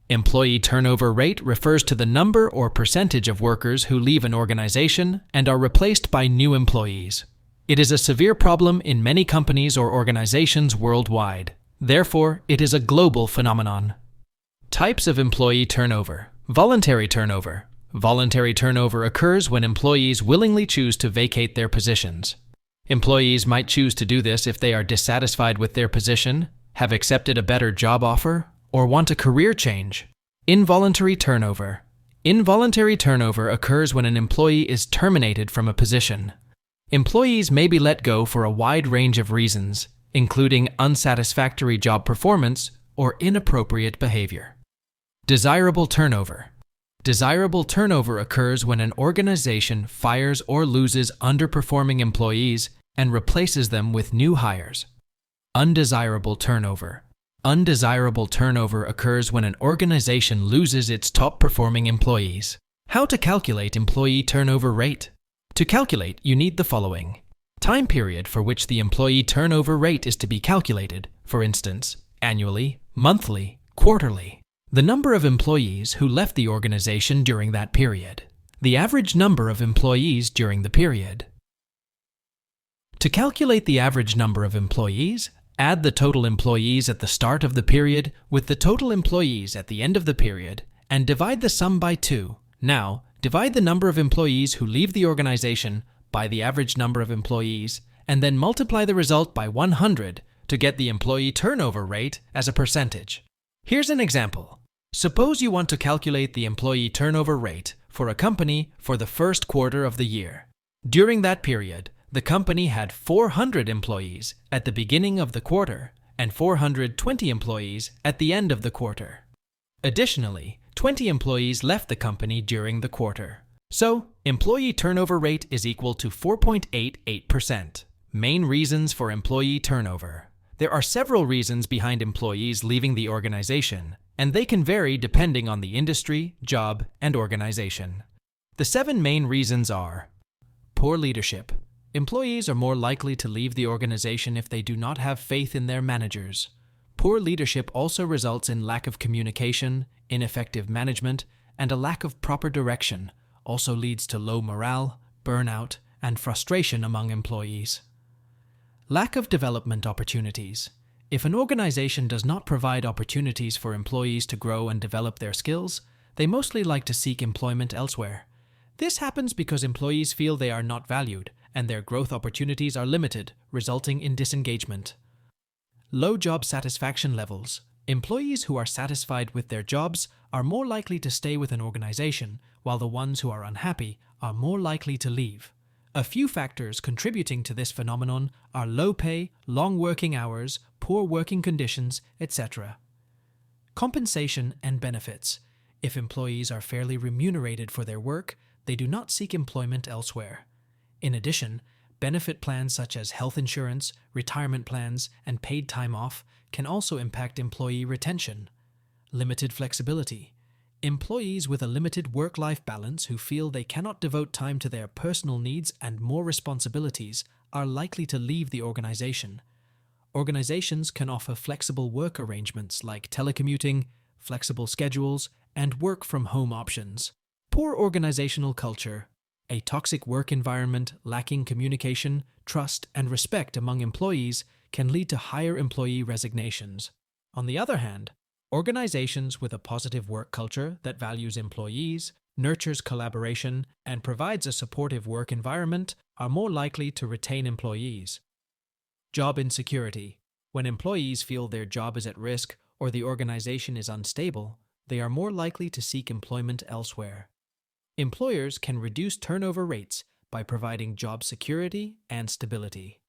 Employee turnover rate refers to the number or percentage of workers who leave an organization and are replaced by new employees. It is a severe problem in many companies or organizations worldwide. Therefore, it is a global phenomenon. Types of employee turnover. Voluntary turnover. Voluntary turnover occurs when employees willingly choose to vacate their positions. Employees might choose to do this if they are dissatisfied with their position, have accepted a better job offer, or want a career change. Involuntary turnover. Involuntary turnover occurs when an employee is terminated from a position. Employees may be let go for a wide range of reasons, including unsatisfactory job performance or inappropriate behavior. Desirable turnover. Desirable turnover occurs when an organization fires or loses underperforming employees and replaces them with new hires. Undesirable turnover. Undesirable turnover occurs when an organization loses its top-performing employees. How to calculate employee turnover rate? To calculate, you need the following. Time period for which the employee turnover rate is to be calculated, for instance, annually, monthly, quarterly. The number of employees who left the organization during that period. The average number of employees during the period. To calculate the average number of employees, add the total employees at the start of the period with the total employees at the end of the period and divide the sum by 2. Now, divide the number of employees who leave the organization by the average number of employees and then multiply the result by 100 to get the employee turnover rate as a percentage. Here's an example. Suppose you want to calculate the employee turnover rate for a company for the first quarter of the year. During that period, the company had 400 employees at the beginning of the quarter and 420 employees at the end of the quarter. Additionally, 20 employees left the company during the quarter. So, employee turnover rate is equal to 4.88%. Main reasons for employee turnover. There are several reasons behind employees leaving the organization, and they can vary depending on the industry, job, and organization. The 7 main reasons are: poor leadership. Employees are more likely to leave the organization if they do not have faith in their managers. Poor leadership also results in lack of communication, ineffective management, and a lack of proper direction, also leads to low morale, burnout, and frustration among employees. Lack of development opportunities. If an organization does not provide opportunities for employees to grow and develop their skills, they mostly like to seek employment elsewhere. This happens because employees feel they are not valued and their growth opportunities are limited, resulting in disengagement. Low job satisfaction levels. Employees who are satisfied with their jobs are more likely to stay with an organization, while the ones who are unhappy are more likely to leave. A few factors contributing to this phenomenon are low pay, long working hours, poor working conditions, etc. Compensation and benefits. If employees are fairly remunerated for their work, they do not seek employment elsewhere. In addition, benefit plans such as health insurance, retirement plans, and paid time off can also impact employee retention. Limited flexibility. Employees with a limited work-life balance who feel they cannot devote time to their personal needs and more responsibilities are likely to leave the organization. Organizations can offer flexible work arrangements like telecommuting, flexible schedules, and work-from-home options. Poor organizational culture. A toxic work environment lacking communication, trust, and respect among employees can lead to higher employee resignations. On the other hand, organizations with a positive work culture that values employees, nurtures collaboration, and provides a supportive work environment are more likely to retain employees. Job insecurity. When employees feel their job is at risk or the organization is unstable, they are more likely to seek employment elsewhere. Employers can reduce turnover rates by providing job security and stability.